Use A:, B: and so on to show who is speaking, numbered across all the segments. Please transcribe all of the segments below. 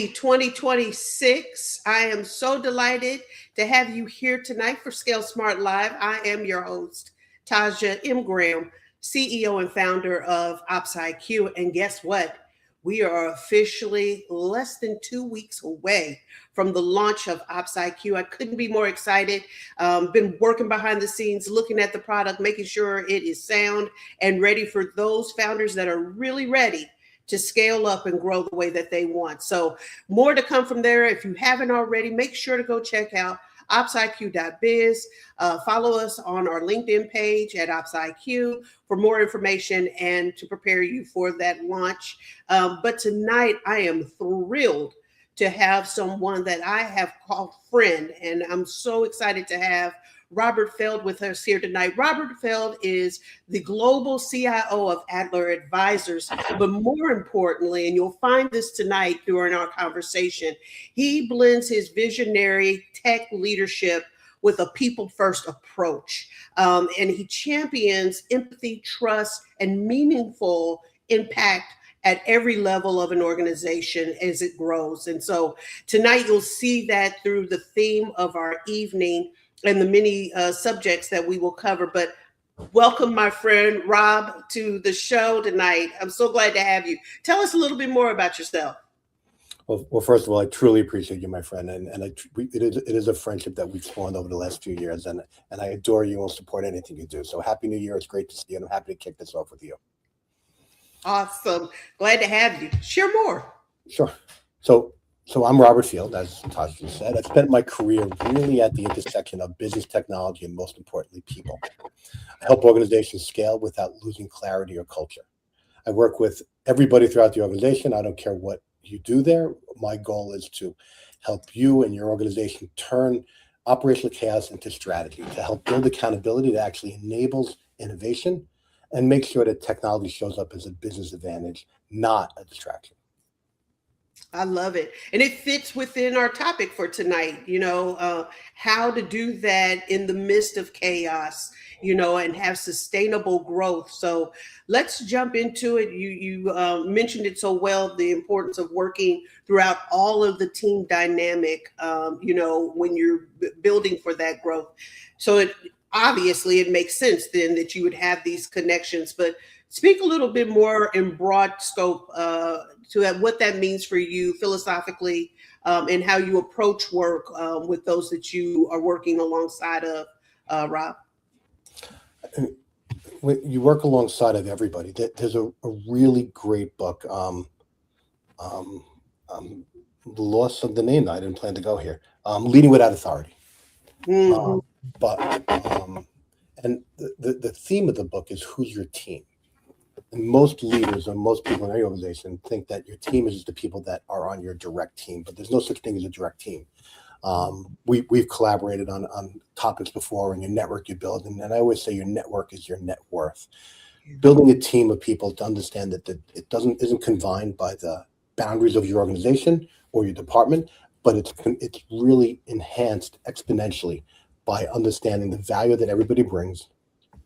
A: Happy 2026. I am so delighted to have you here tonight for Scale Smart Live. I am your host, Taja M, CEO and founder of Ops IQ. And guess what? We are officially less than 2 weeks away from the launch of Ops IQ. I couldn't be more excited. Been working behind the scenes, looking at the product, making sure it is sound and ready for those founders that are really ready to scale up and grow the way that they want. So more to come from there. If you haven't already, make sure to go check out opsiq.biz. Follow us on our LinkedIn page at OpsIQ for more information and to prepare you for that launch. But tonight, I am thrilled to have someone that I have called friend, and I'm so excited to have Robert Feld with us here tonight. Robert Feld is the global CIO of Adler Advisors, but more importantly, and you'll find this tonight during our conversation, he blends his visionary tech leadership with a people-first approach. And he champions empathy, trust, and meaningful impact at every level of an organization as it grows. And so tonight you'll see that through the theme of our evening and the many subjects that we will cover. But welcome, my friend Rob, to the show tonight. I'm so glad to have you. Tell us a little bit more about yourself.
B: Well, first of all, I truly appreciate you, my friend, and it is a friendship that we've spawned over the last few years, and I adore you and will support anything you do. So happy New Year! It's great to see you, and I'm happy to kick this off with you.
A: Awesome, glad to have you. Share more.
B: Sure. So I'm Robert Field, as Tasha said. I've spent my career really at the intersection of business, technology, and most importantly, people. I help organizations scale without losing clarity or culture. I work with everybody throughout the organization. I don't care what you do there. My goal is to help you and your organization turn operational chaos into strategy, to help build accountability that actually enables innovation and make sure that technology shows up as a business advantage, not a distraction.
A: I love it. And it fits within our topic for tonight, how to do that in the midst of chaos, and have sustainable growth. So let's jump into it. You mentioned it so well, the importance of working throughout all of the team dynamic, when you're building for that growth. So it makes sense then that you would have these connections, but speak a little bit more in broad scope to what that means for you philosophically and how you approach work with those that you are working alongside of, Rob.
B: When you work alongside of everybody, there's a really great book. Loss of the name. I didn't plan to go here. Leading Without Authority. Mm-hmm. And the theme of the book is who's your team. And most leaders and most people in any organization think that your team is just the people that are on your direct team, but there's no such thing as a direct team. We've collaborated on topics before, and your network you build, and I always say your network is your net worth. Building a team of people to understand that it isn't confined by the boundaries of your organization or your department, but it's really enhanced exponentially by understanding the value that everybody brings,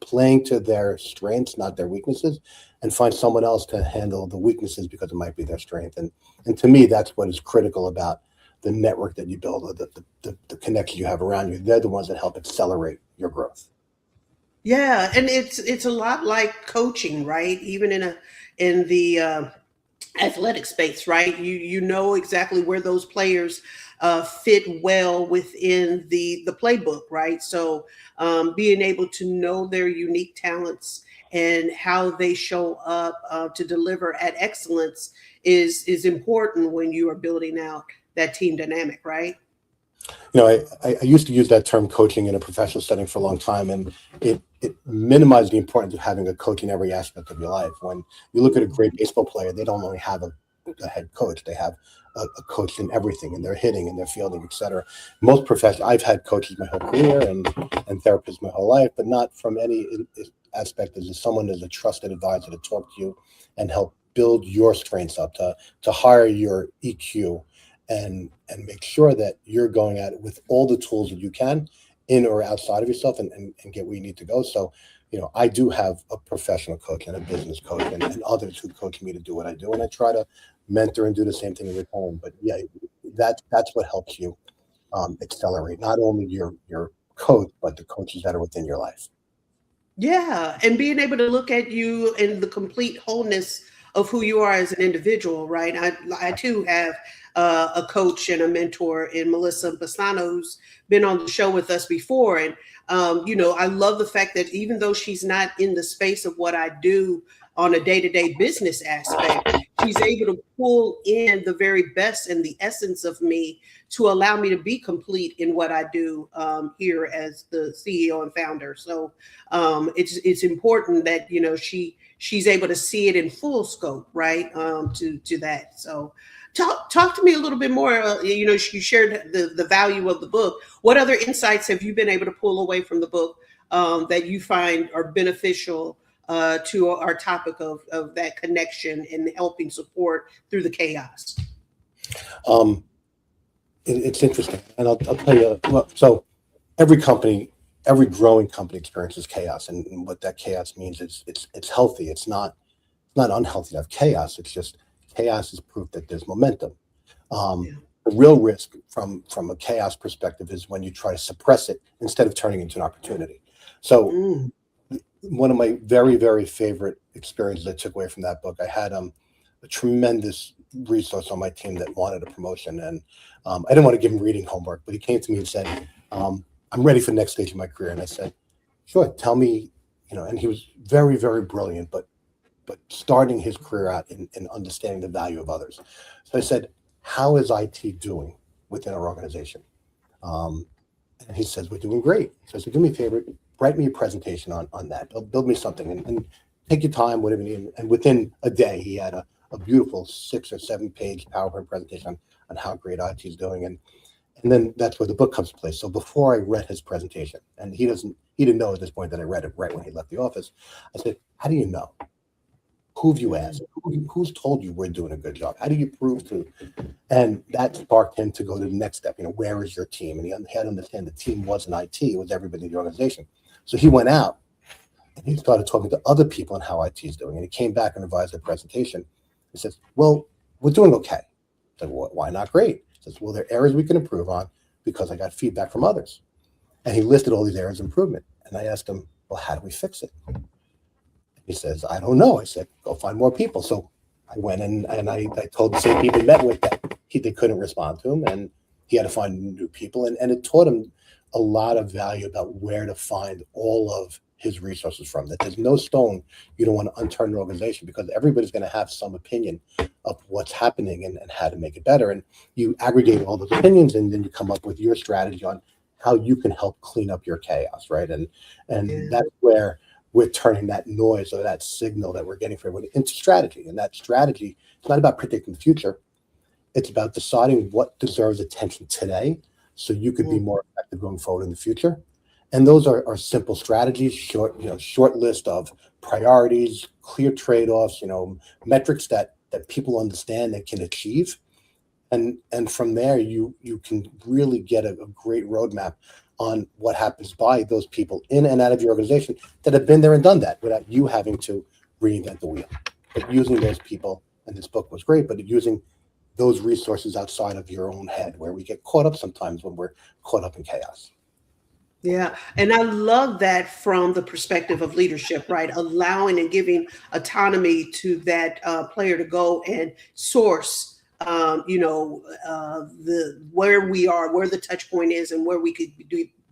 B: playing to their strengths, not their weaknesses, and find someone else to handle the weaknesses because it might be their strength. And to me, that's what is critical about the network that you build, or the connections you have around you. They're the ones that help accelerate your growth.
A: Yeah, and it's a lot like coaching, right? Even in the athletic space, right? You know exactly where those players fit well within the playbook, right? So being able to know their unique talents and how they show up to deliver at excellence is important when you are building out that team dynamic, right?
B: I used to use that term coaching in a professional setting for a long time, and it minimized the importance of having a coach in every aspect of your life. When you look at a great baseball player, they don't only have a head coach, they have a coach in everything, and they're hitting and they're fielding, etc. Most professionals, I've had coaches my whole career and therapists my whole life, but not from any aspect as someone as a trusted advisor to talk to you and help build your strengths up, to hire your EQ and make sure that you're going at it with all the tools that you can in or outside of yourself and get where you need to go. So I do have a professional coach and a business coach and others who coach me to do what I do. And I try to mentor and do the same thing in return. But yeah, that's what helps you accelerate not only your coach, but the coaches that are within your life.
A: Yeah, and being able to look at you in the complete wholeness of who you are as an individual, right? I too have a coach and a mentor in Melissa Bassano, who's been on the show with us before, and I love the fact that even though she's not in the space of what I do on a day-to-day business aspect, she's able to pull in the very best and the essence of me to allow me to be complete in what I do here as the CEO and founder. So it's important that she's able to see it in full scope, right? To that. So talk to me a little bit more. You shared the value of the book. What other insights have you been able to pull away from the book that you find are beneficial to our topic of that connection and helping support through the chaos?
B: It's interesting, and I'll tell you. Well, so every company, every growing company experiences chaos, and what that chaos means is it's healthy. It's not unhealthy to have chaos. It's just chaos is proof that there's momentum.
A: Yeah.
B: The real risk from a chaos perspective is when you try to suppress it instead of turning it into an opportunity. So
A: Mm.
B: one of my very, very favorite experiences I took away from that book, I had a tremendous resource on my team that wanted a promotion, and I didn't want to give him reading homework, but he came to me and said, "I'm ready for the next stage of my career." And I said, "Sure, tell me." And he was very, very brilliant, but starting his career out in understanding the value of others. So I said, "How is IT doing within our organization?" Um, and he says, "We're doing great." So I said, "Do me a favor, write me a presentation on that. Build me something and take your time, whatever you need." And within a day, he had a beautiful 6 or 7 page PowerPoint presentation on how great IT is doing. And then that's where the book comes to play. So before I read his presentation, and he didn't know at this point that I read it right when he left the office, I said, "How do you know? Who have you asked? Who's told you we're doing a good job? How do you prove to?" And that sparked him to go to the next step. Where is your team? And he had to understand the team wasn't IT; it was everybody in the organization. So he went out and he started talking to other people on how IT is doing. And he came back and revised the presentation. He says, "Well, we're doing okay." I said, "Well, why not great?" He says, "Well, there are areas we can improve on because I got feedback from others." And he listed all these areas of improvement. And I asked him, "Well, how do we fix it?" He says, "I don't know." I said, "Go find more people." So I went and I told the same people he met with that they couldn't respond to him, and he had to find new people. And it taught him a lot of value about where to find all of his resources from, that there's no stone you don't want to unturn an organization, because everybody's going to have some opinion of what's happening and how to make it better. And you aggregate all those opinions, and then you come up with your strategy on how you can help clean up your chaos, right? And
A: Yeah.
B: that's where we're turning that noise or that signal that we're getting from everyone into strategy. And that strategy, it's not about predicting the future. It's about deciding what deserves attention today so you could be
A: Mm.
B: more effective going forward in the future. And those are simple strategies, short list of priorities, clear trade-offs, metrics that people understand and can achieve. And from there you can really get a great roadmap on what happens by those people in and out of your organization that have been there and done that without you having to reinvent the wheel. But using those people, and this book was great, but using those resources outside of your own head, where we get caught up sometimes when we're caught up in chaos.
A: Yeah. And I love that from the perspective of leadership, right? Allowing and giving autonomy to that player to go and source, the where we are, where the touch point is, and where we could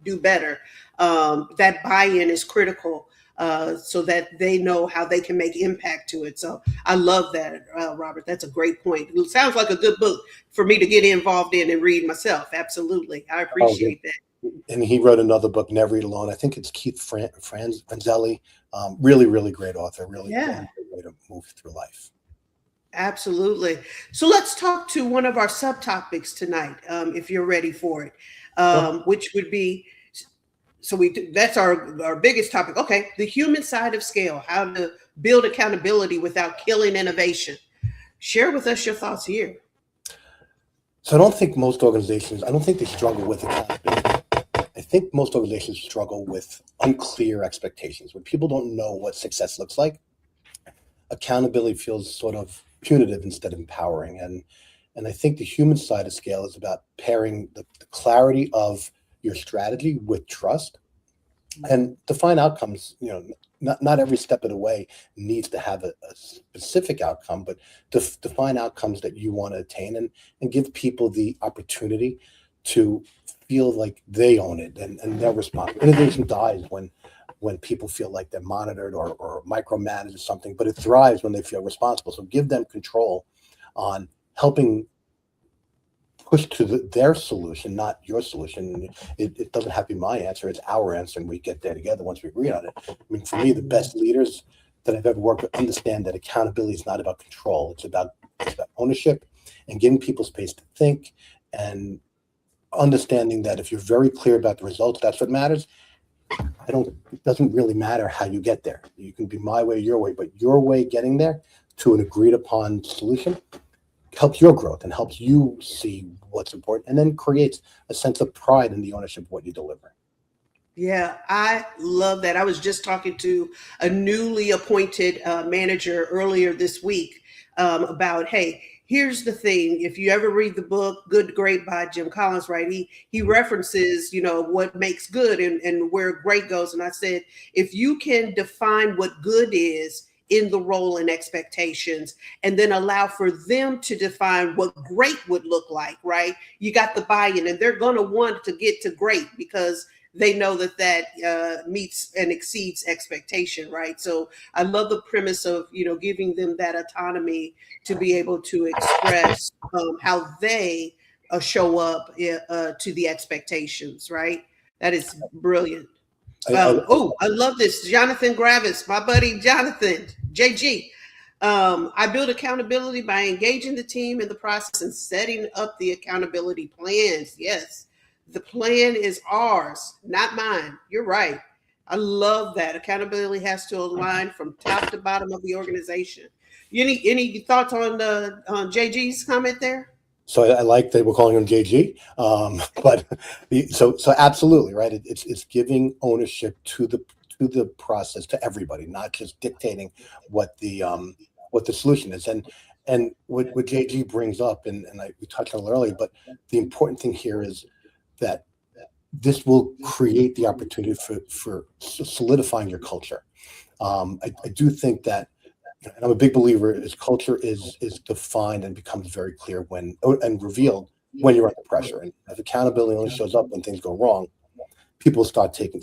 A: do better. That buy-in is critical, so that they know how they can make impact to it. So I love that, Robert. That's a great point. It sounds like a good book for me to get involved in and read myself. Absolutely. I
B: Oh,
A: appreciate that.
B: and he wrote another book, Never Eat Alone. I think it's Keith Franzelli. Really, really great author. Really, really
A: Yeah.
B: great way to move through life.
A: Absolutely. So let's talk to one of our subtopics tonight, if you're ready for it,
B: Sure.
A: which would be that's our biggest topic. Okay, the human side of scale, how to build accountability without killing innovation. Share with us your thoughts here.
B: So I don't think most organizations, I don't think they struggle with accountability. I think most organizations struggle with unclear expectations. When people don't know what success looks like, accountability feels sort of punitive instead of empowering. And I think the human side of scale is about pairing the clarity of your strategy with trust and define outcomes. Not every step of the way needs to have a specific outcome, but define outcomes that you want to attain, and give people the opportunity to feel like they own it, and they're responsible. Innovation dies when people feel like they're monitored or micromanaged or something, but it thrives when they feel responsible. So give them control on helping push to their solution, not your solution. It doesn't have to be my answer; it's our answer, and we get there together once we agree on it. I mean, for me, the best leaders that I've ever worked with understand that accountability is not about control; it's about ownership and giving people space to think, and understanding that if you're very clear about the results, that's what matters. It doesn't really matter how you get there. You can be my way, your way, but your way getting there to an agreed upon solution helps your growth and helps you see what's important, and then creates a sense of pride in the ownership of what you deliver.
A: Yeah, I love that. I was just talking to a newly appointed manager earlier this week about, hey, here's the thing. If you ever read the book Good to Great by Jim Collins, right? He references, what makes good and where great goes. And I said, if you can define what good is in the role and expectations, and then allow for them to define what great would look like, right? You got the buy-in, and they're going to want to get to great because they know that meets and exceeds expectation, right? So I love the premise of, giving them that autonomy to be able to express how they show up to the expectations, right? That is brilliant. I love this. Jonathan Gravis, my buddy Jonathan, JG. I build accountability by engaging the team in the process and setting up the accountability plans. Yes, the plan is ours, not mine. You're right. I love that. Accountability has to align from top to bottom of the organization. Any thoughts on JG's comment there?
B: So I like that we're calling him JG, but so absolutely right. It's giving ownership to the process, to everybody, not just dictating what the solution is. And what JG brings up, and we touched on it earlier, but the important thing here is that this will create the opportunity for solidifying your culture. I do think that, and I'm a big believer, is culture is defined and becomes very clear and revealed when you're under pressure. And if accountability only shows up when things go wrong, people stop taking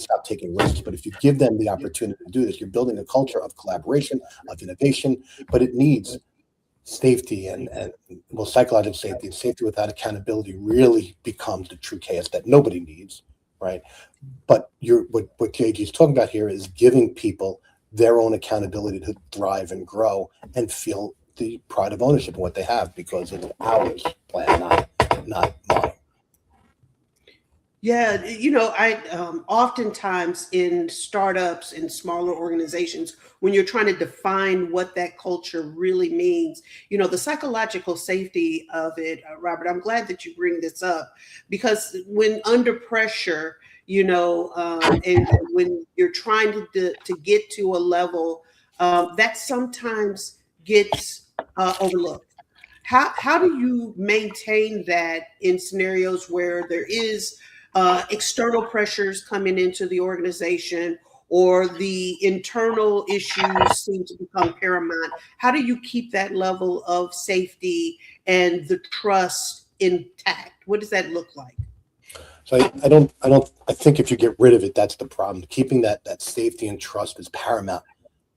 B: risks. But if you give them the opportunity to do this, you're building a culture of collaboration, of innovation. But it needs safety and psychological safety. And safety without accountability really becomes the true chaos that nobody needs, right? But what JG is talking about here is giving people their own accountability to thrive and grow and feel the pride of ownership of what they have, because it's ours plan, not mine.
A: Yeah, I oftentimes in startups and smaller organizations, when you're trying to define what that culture really means, the psychological safety of it, Robert, I'm glad that you bring this up, because when under pressure, and when you're trying to get to a level that sometimes gets overlooked. How do you maintain that in scenarios where there is external pressures coming into the organization, or the internal issues seem to become paramount? How do you keep that level of safety and the trust intact? What does that look like?
B: So I think if you get rid of it, that's the problem. Keeping that safety and trust is paramount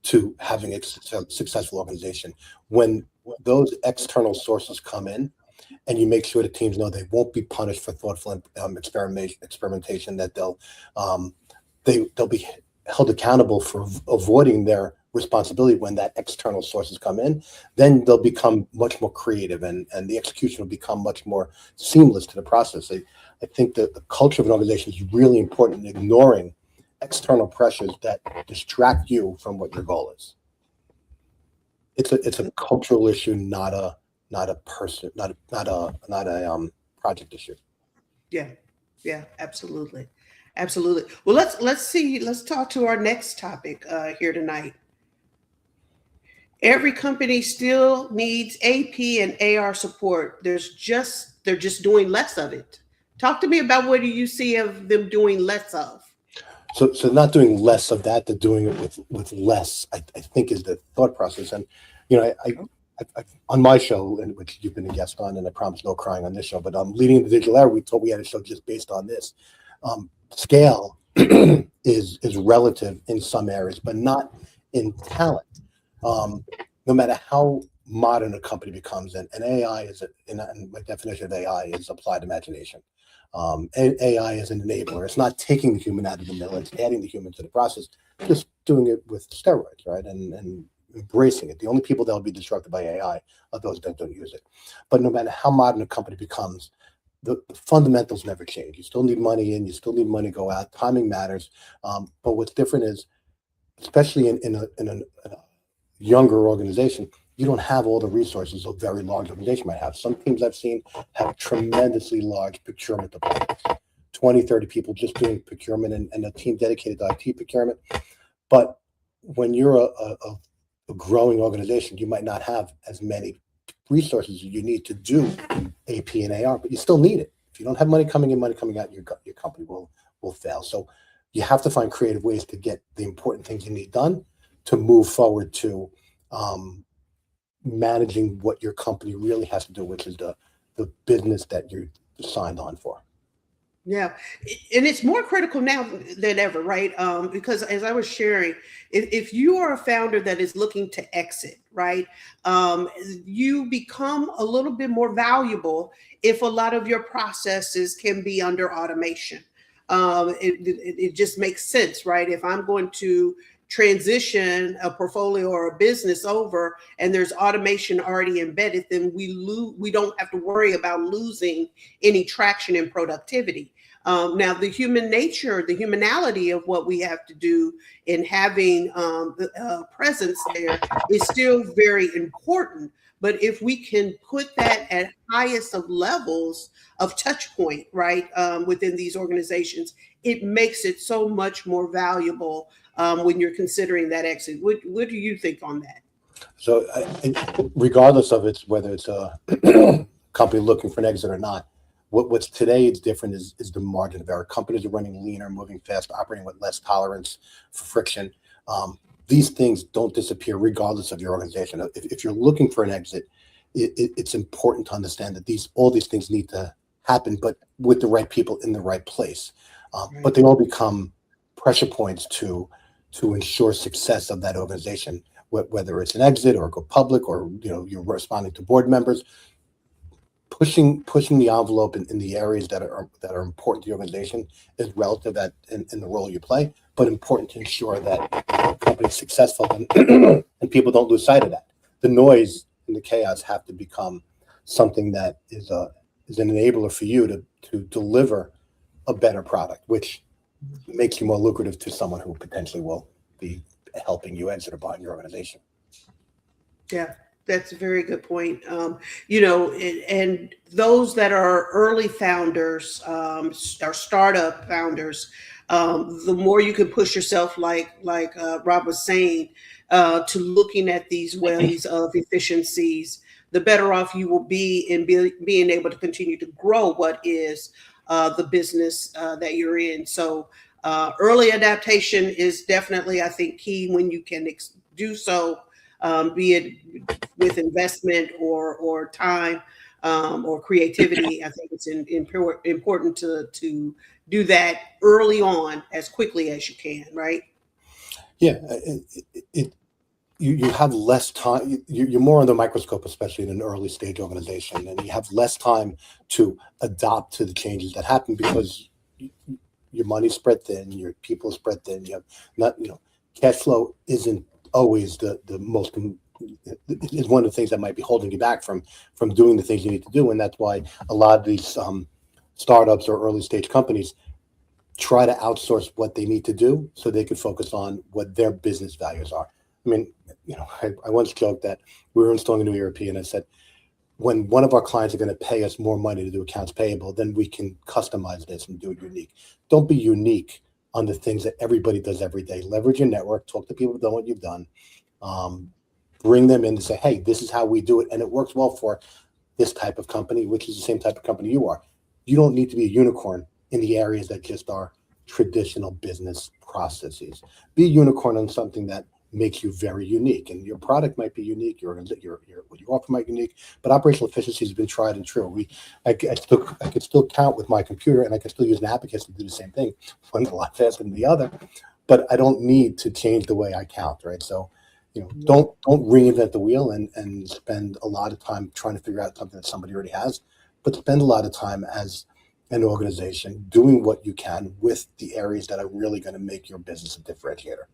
B: to having a successful organization. When those external sources come in, and you make sure the teams know they won't be punished for thoughtful experimentation, that they'll be held accountable for avoiding their responsibility when that external sources come in, then they'll become much more creative, and the execution will become much more seamless to the process. I think that the culture of an organization is really important in ignoring external pressures that distract you from what your goal is. It's a cultural issue, not a person, not a project issue.
A: Yeah, yeah, absolutely. Absolutely. Well, let's see. Let's talk to our next topic here tonight. Every company still needs AP and AR support. They're just doing less of it. Talk to me about what do you see of them doing less of?
B: So not doing less of that, they're doing it with less. I think is the thought process. And you know, I on my show, and which you've been a guest on, and I promise no crying on this show, but leading in the digital era, we thought we had a show just based on this. Scale is relative in some areas, but not in talent. No matter how modern a company becomes, and AI and my definition of AI is applied imagination. And AI is an enabler. It's not taking the human out of the middle; it's adding the human to the process. Just doing it with steroids, right? And embracing it. The only people that will be disrupted by AI are those that don't use it. But no matter how modern a company becomes, the fundamentals never change. You still need money in, you still need money to go out. Timing matters. But what's different is, especially in a younger organization, you don't have all the resources a very large organization might have. Some teams I've seen have tremendously large procurement departments, 20, 30 people just doing procurement and a team dedicated to IT procurement. But when you're a growing organization, you might not have as many resources you need to do AP and AR, but you still need it. If you don't have money coming in, money coming out, your company will fail. So you have to find creative ways to get the important things you need done to move forward to managing what your company really has to do, which is the business that you're signed on for.
A: Yeah, and it's more critical now than ever, right? Because as I was sharing, if you are a founder that is looking to exit, right, you become a little bit more valuable if a lot of your processes can be under automation. It just makes sense, right? If I'm going to transition a portfolio or a business over and there's automation already embedded, then we don't have to worry about losing any traction in productivity. Now, the human nature, the humanality of what we have to do in having presence there is still very important. But if we can put that at highest of levels of touch point, right, within these organizations, it makes it so much more valuable when you're considering that exit. What do you think on that?
B: So, regardless of whether it's a company looking for an exit or not, what's today is different is the margin of error. Companies are running leaner, moving fast, operating with less tolerance for friction. These things don't disappear regardless of your organization. If you're looking for an exit, it's important to understand that all these things need to happen, but with the right people in the right place.
A: Right.
B: But they all become pressure points to ensure success of that organization, whether it's an exit or go public, or you're responding to board members. Pushing the envelope in the areas that are important to the organization is relative in the role you play, but important to ensure that the company's successful and people don't lose sight of that. The noise and the chaos have to become something that is an enabler for you to deliver a better product, which makes you more lucrative to someone who potentially will be helping you exit or buying your organization.
A: Yeah, that's a very good point. And those that are early founders, are startup founders, the more you can push yourself, like Rob was saying, to looking at these ways of efficiencies, the better off you will be in being able to continue to grow what is the business that you're in. So early adaptation is definitely, I think, key when you can do so, be it with investment or time or creativity. I think it's important to do that early on as quickly as you can, right?
B: Yeah, you have less time. You're more under the microscope, especially in an early stage organization, and you have less time to adopt to the changes that happen because your money's spread thin, your people spread thin. You have not, cash flow isn't always the most, is one of the things that might be holding you back from doing the things you need to do, and that's why a lot of these startups or early stage companies try to outsource what they need to do so they could focus on what their business values are. I mean, I once joked that we were installing a new ERP, and I said, when one of our clients are going to pay us more money to do accounts payable, then we can customize this and do it unique. Don't be unique on the things that everybody does every day. Leverage your network, talk to people who've done what you've done, um, bring them in to say, hey, this is how we do it. And it works well for this type of company, which is the same type of company you are. You don't need to be a unicorn in the areas that just are traditional business processes. Be a unicorn on something that makes you very unique, and your product might be unique. Your what you offer might be unique, but operational efficiency has been tried and true. I could still count with my computer, and I can still use an abacus to do the same thing. One's a lot faster than the other, but I don't need to change the way I count. Right, so don't reinvent the wheel and spend a lot of time trying to figure out something that somebody already has, but spend a lot of time as an organization doing what you can with the areas that are really going to make your business a differentiator.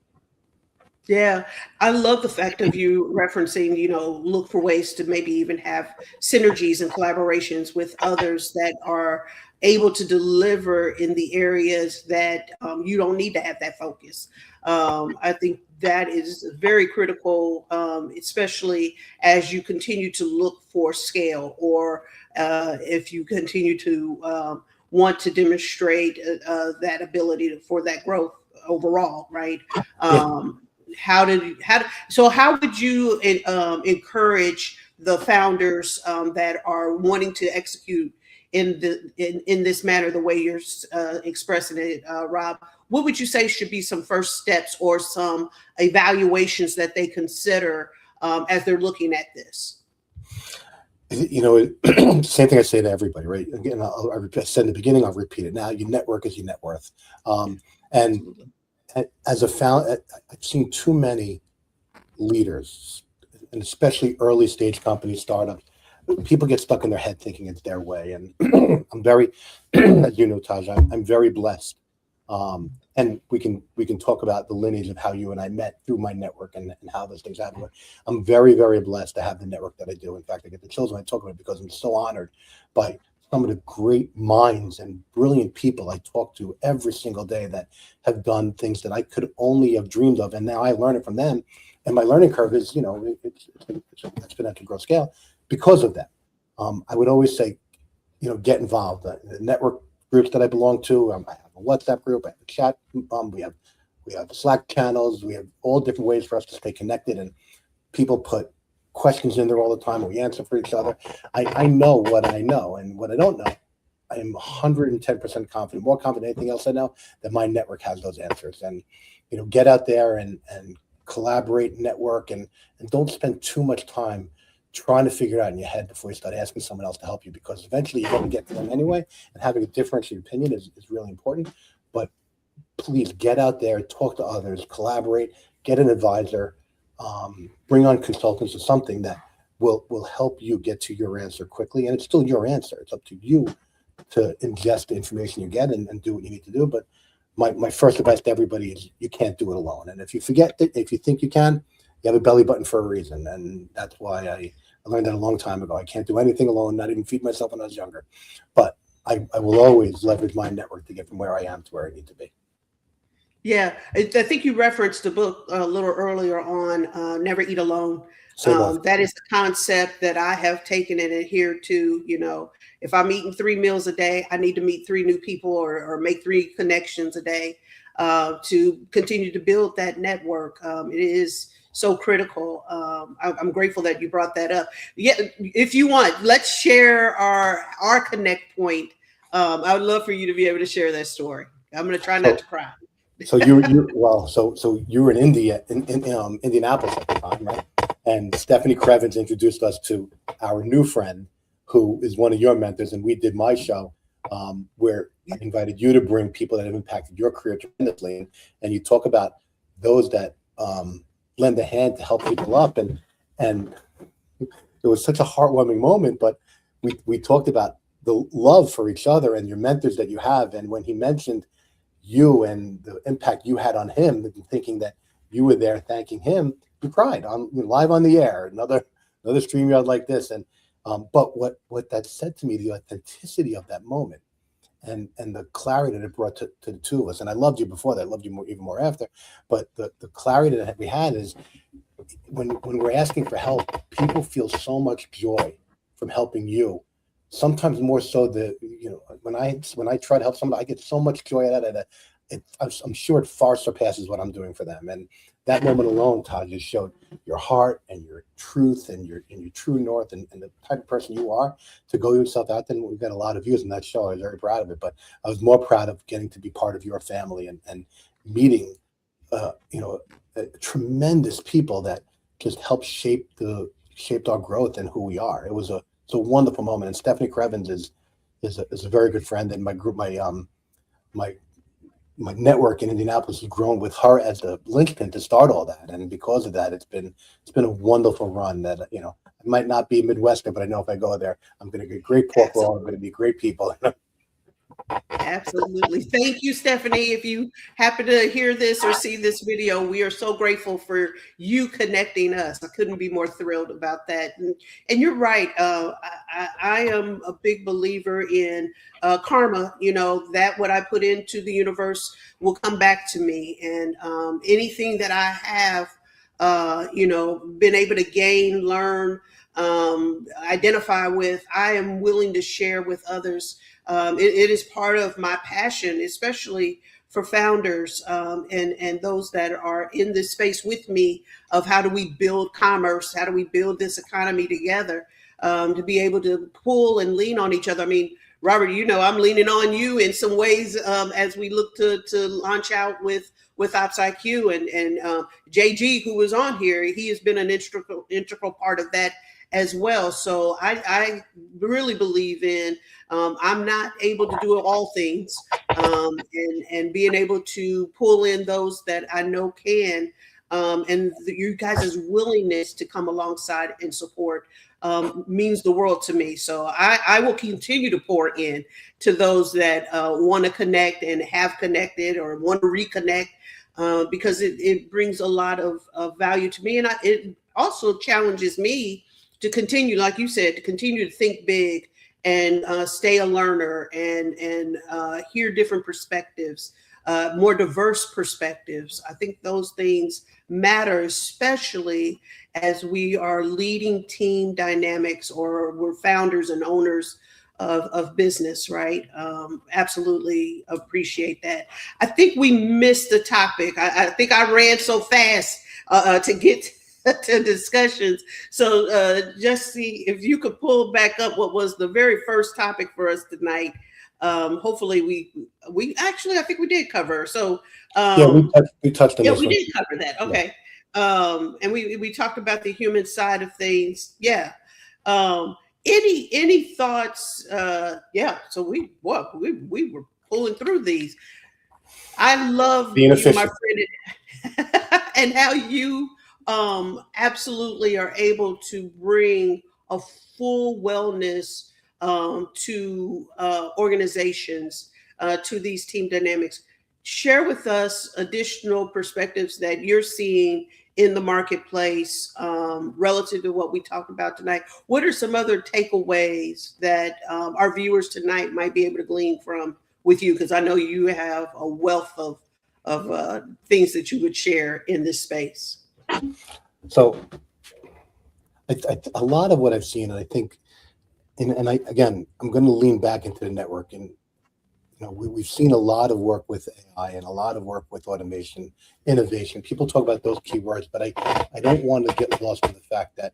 A: Yeah, I love the fact of you referencing, look for ways to maybe even have synergies and collaborations with others that are able to deliver in the areas that you don't need to have that focus. I think that is very critical, especially as you continue to look for scale, or if you continue to want to demonstrate that ability for that growth overall, right?
B: Yeah.
A: How would you encourage the founders that are wanting to execute in this manner, the way you're expressing it, Rob? What would you say should be some first steps or some evaluations that they consider as they're looking at this?
B: Same thing I say to everybody, right? Again, I said in the beginning, I'll repeat it now. Your network is your net worth. And as a founder, I've seen too many leaders, and especially early stage companies, startups, people get stuck in their head thinking it's their way. And I'm very, as you know, Taj, I'm very blessed. And we can talk about the lineage of how you and I met through my network and how those things happen. But I'm very, very blessed to have the network that I do. In fact, I get the chills when I talk about it because I'm so honored by some of the great minds and brilliant people I talk to every single day that have done things that I could only have dreamed of. And now I learn it from them. And my learning curve is, it's exponential growth scale because of that. I would always say, get involved. The network groups that I belong to, I have a WhatsApp group, I have a chat. We have Slack channels. We have all different ways for us to stay connected. And people put questions in there all the time. And we answer for each other. I know what I know, and what I don't know, I am 110% confident, more confident than anything else I know, that my network has those answers. And get out there and collaborate, network, and don't spend too much time trying to figure it out in your head before you start asking someone else to help you, because eventually you're going to get to them anyway. And having a differentiated opinion is really important. But please get out there, talk to others, collaborate, get an advisor, bring on consultants or something that will help you get to your answer quickly. And it's still your answer. It's up to you to ingest the information you get and do what you need to do. But my first advice to everybody is you can't do it alone. And if you forget that, if you think you can, you have a belly button for a reason. And that's why I learned that a long time ago. I can't do anything alone, not even feed myself when I was younger. But I will always leverage my network to get from where I am to where I need to be.
A: Yeah, I think you referenced the book a little earlier on, Never Eat Alone. That is the concept that I have taken and adhered to. If I'm eating 3 meals a day, I need to meet 3 new people or make 3 connections a day to continue to build that network. It is so critical. I'm grateful that you brought that up. Yeah, if you want, let's share our connect point. I would love for you to be able to share that story. I'm going to try not to cry.
B: So you were in India, in Indianapolis at the time, right? And Stephanie Krevins introduced us to our new friend, who is one of your mentors, and we did my show where I invited you to bring people that have impacted your career tremendously, and you talk about those that lend a hand to help people up, and it was such a heartwarming moment. But we talked about the love for each other and your mentors that you have, and when he mentioned you and the impact you had on him, thinking that you were there thanking him, you cried on live on the air. Another StreamYard like this, and but what that said to me, the authenticity of that moment, and the clarity that it brought to the two of us. And I loved you before that. I loved you even more after. But the clarity that we had is when we're asking for help, people feel so much joy from helping you. Sometimes more so that, when I try to help somebody, I get so much joy out of that. I'm sure it far surpasses what I'm doing for them. And that moment alone, Todd, just showed your heart and your truth and your true north and the type of person you are to go yourself out there. And we've got a lot of views in that show. I was very proud of it, but I was more proud of getting to be part of your family and meeting, tremendous people that just helped shaped our growth and who we are. It's a wonderful moment. And Stephanie Crevens is a very good friend, and my network in Indianapolis has grown with her as the linchpin to start all that. And because of that, it's been a wonderful run that, I might not be a Midwestern, but I know if I go there, I'm going to get great pork roll. I'm going to be great people.
A: Absolutely. Thank you, Stephanie. If you happen to hear this or see this video, we are so grateful for you connecting us. I couldn't be more thrilled about that. And you're right. I am a big believer in karma, that what I put into the universe will come back to me. And anything that I have, been able to gain, learn, identify with, I am willing to share with others. It is part of my passion, especially for founders and those that are in this space with me of how do we build commerce, how do we build this economy together, to be able to pull and lean on each other. I mean, Robert, I'm leaning on you in some ways as we look to launch out with OpsIQ and JG, who was on here. He has been an integral part of that as well. So I really believe in, I'm not able to do all things, and being able to pull in those that I know can, and you guys' willingness to come alongside and support means the world to me. So I will continue to pour in to those that want to connect and have connected or want to reconnect, because it brings a lot of value to me. And it also challenges me to continue, like you said, to continue to think big and stay a learner and hear different perspectives, more diverse perspectives. I think those things matter, especially as we are leading team dynamics or we're founders and owners of business, right? Absolutely appreciate that. I think we missed the topic. I think I ran so fast to get to discussions. So just see if you could pull back up what was the very first topic for us tonight. Hopefully we actually, I think we did cover. So
B: we touched on this.
A: We did cover that. Okay. Yeah. And we talked about the human side of things. Yeah. Any thoughts? So we were pulling through these. I love
B: being
A: you, my
B: efficient,
A: friend, and how you absolutely are able to bring a full wellness to organizations, to these team dynamics. Share with us additional perspectives that you're seeing in the marketplace relative to what we talked about tonight. What are some other takeaways that our viewers tonight might be able to glean from with you? Because I know you have a wealth of things that you would share in this space.
B: So a lot of what I've seen, and I think, and I'm going to lean back into the network, and we've seen a lot of work with AI and a lot of work with automation, innovation. People talk about those keywords, but I don't want to get lost in the fact that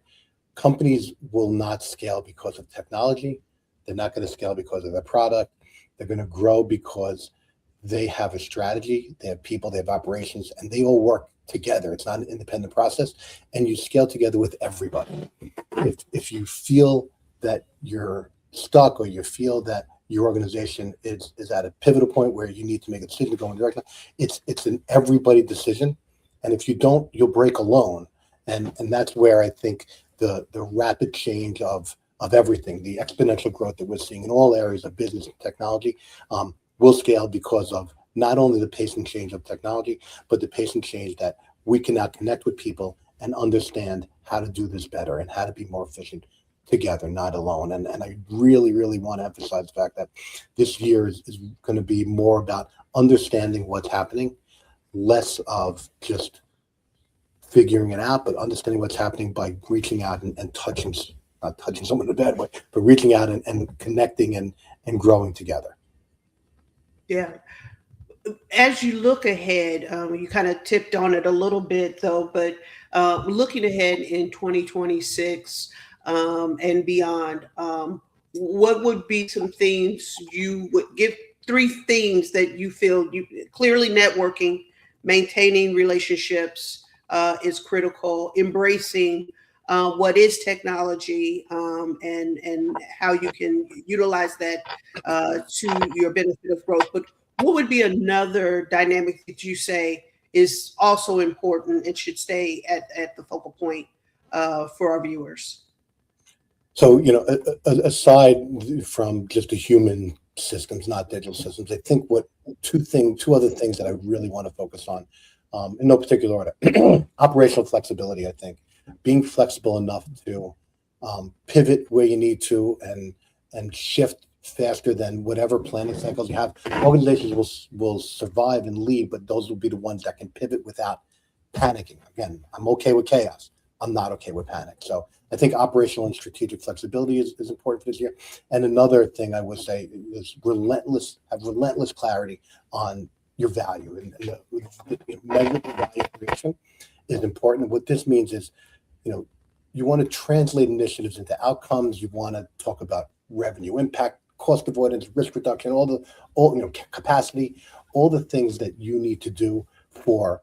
B: companies will not scale because of technology. They're not going to scale because of their product. They're going to grow because they have a strategy, they have people, they have operations, and they all work together. It's not an independent process, and you scale together with everybody. If you feel that you're stuck or you feel that your organization is at a pivotal point where you need to make a decision to go in a direction, it's an everybody decision. And if you don't, you'll break alone. And that's where I think the rapid change of everything, the exponential growth that we're seeing in all areas of business and technology, will scale because of not only the pace and change of technology, but the pace and change that we can now connect with people and understand how to do this better and how to be more efficient together, not alone. And I really, really want to emphasize the fact that this year is going to be more about understanding what's happening, less of just figuring it out, but understanding what's happening by reaching out and touching not touching someone in a bad way, but reaching out and connecting and growing together.
A: Yeah. As you look ahead, you kind of tipped on it a little bit though, but looking ahead in 2026 and beyond, what would be some themes you would give, three themes that you feel you clearly networking, maintaining relationships is critical, embracing what is technology, and how you can utilize that to your benefit of growth. But what would be another dynamic that you say is also important and should stay at the focal point for our viewers?
B: So, aside from just the human systems, not digital systems, I think two other things that I really want to focus on, in no particular order, operational flexibility. I think being flexible enough to pivot where you need to and shift faster than whatever planning cycles you have. Organizations will survive and lead, but those will be the ones that can pivot without panicking. Again, I'm okay with chaos. I'm not okay with panic. So I think operational and strategic flexibility is important for this year. And another thing I would say is have relentless clarity on your value, and measurable value creation is important. What this means is, you want to translate initiatives into outcomes. You want to talk about revenue impact, cost avoidance, risk reduction, capacity, all the things that you need to do for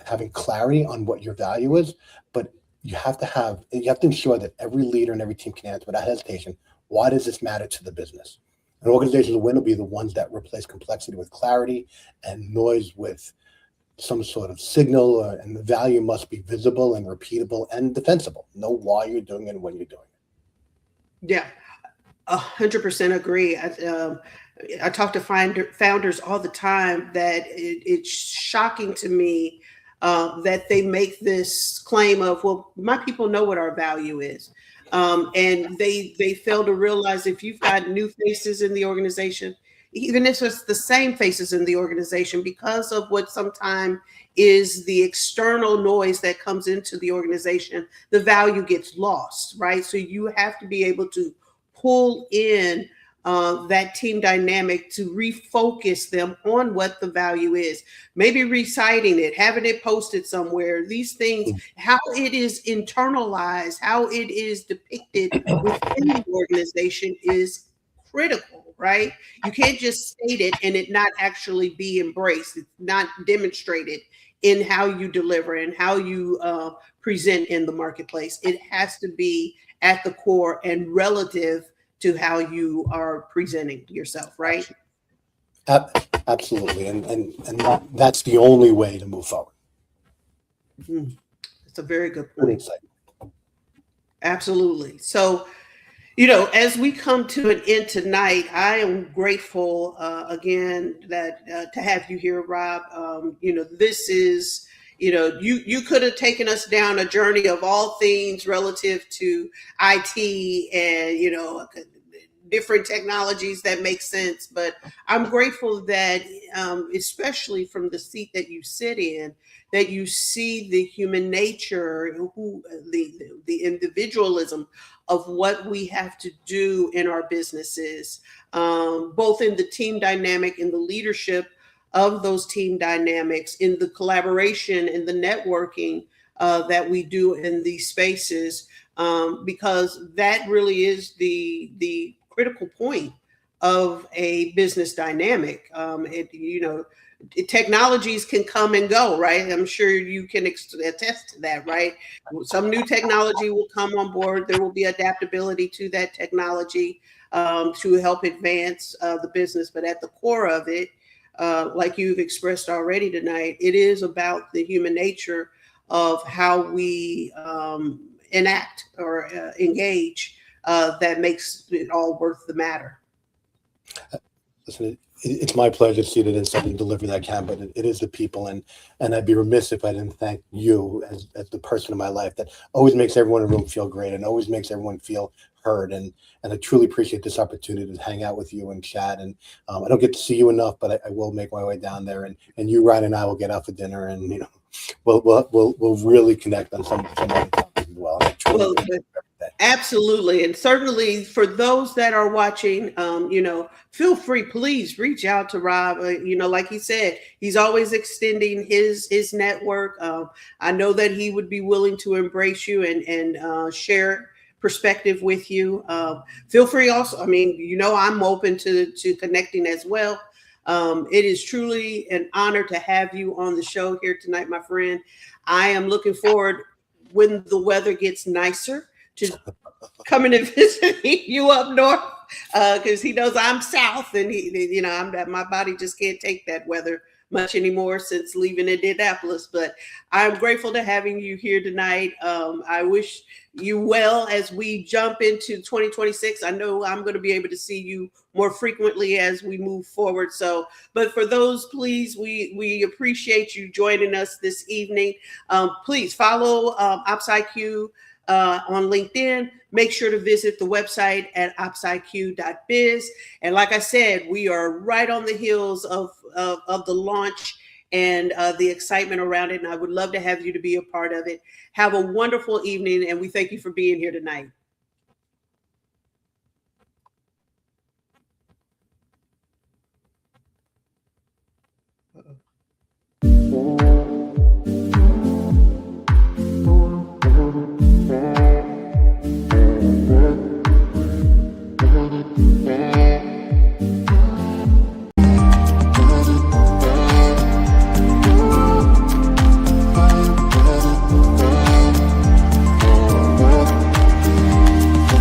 B: having clarity on what your value is. But you have to ensure that every leader and every team can answer without hesitation, why does this matter to the business? And organizations will be the ones that replace complexity with clarity and noise with some sort of signal, and the value must be visible and repeatable and defensible. Know why you're doing it and when you're doing it.
A: Yeah, 100% agree. I talk to founders all the time that it's shocking to me that they make this claim of, well, my people know what our value is. And they fail to realize if you've got new faces in the organization, even if it's the same faces in the organization, because of what sometimes is the external noise that comes into the organization, the value gets lost, right? So you have to be able to pull in that team dynamic to refocus them on what the value is. Maybe reciting it, having it posted somewhere. These things, how it is internalized, how it is depicted within the organization is critical, right? You can't just state it and it not actually be embraced. It's not demonstrated in how you deliver and how you present in the marketplace. It has to be at the core and relative to how you are presenting yourself, right?
B: Absolutely, and that's the only way to move forward.
A: It's a very good point.
B: Insight.
A: Absolutely. So, as we come to an end tonight, I am grateful again that to have you here, Rob. This is, you could have taken us down a journey of all things relative to IT and, different technologies that make sense. But I'm grateful that, especially from the seat that you sit in, that you see the human nature, the individualism of what we have to do in our businesses, both in the team dynamic, in the leadership of those team dynamics, in the collaboration and the networking that we do in these spaces, because that really is the critical point of a business dynamic. Technologies can come and go, right? I'm sure you can attest to that, right? Some new technology will come on board. There will be adaptability to that technology to help advance the business. But at the core of it, like you've expressed already tonight, it is about the human nature of how we enact or engage that makes it all worth the matter.
B: Listen, it's my pleasure to see that Insight and deliver that can, but it is the people, and I'd be remiss if I didn't thank you as the person in my life that always makes everyone in the room feel great and always makes everyone feel heard. And I truly appreciate this opportunity to hang out with you and chat. And I don't get to see you enough, but I will make my way down there, and you, Ryan, and I will get out for dinner, and we'll really connect on some other topics as well.
A: Well, Absolutely. And certainly for those that are watching, feel free, please reach out to Rob. Like he said, he's always extending his network. I know that he would be willing to embrace you and share perspective with you. Feel free also. I mean, I'm open to connecting as well. It is truly an honor to have you on the show here tonight, my friend. I am looking forward when the weather gets nicer to coming and visiting you up north because he knows I'm south and my body just can't take that weather much anymore since leaving Indianapolis. But I'm grateful to having you here tonight. I wish you well as we jump into 2026. I know I'm going to be able to see you more frequently as we move forward. So, but for those, please, we appreciate you joining us this evening. Please follow OpsIQ on LinkedIn. Make sure to visit the website at opsiq.biz. And like I said, we are right on the heels of the launch and the excitement around it. And I would love to have you to be a part of it. Have a wonderful evening. And we thank you for being here tonight.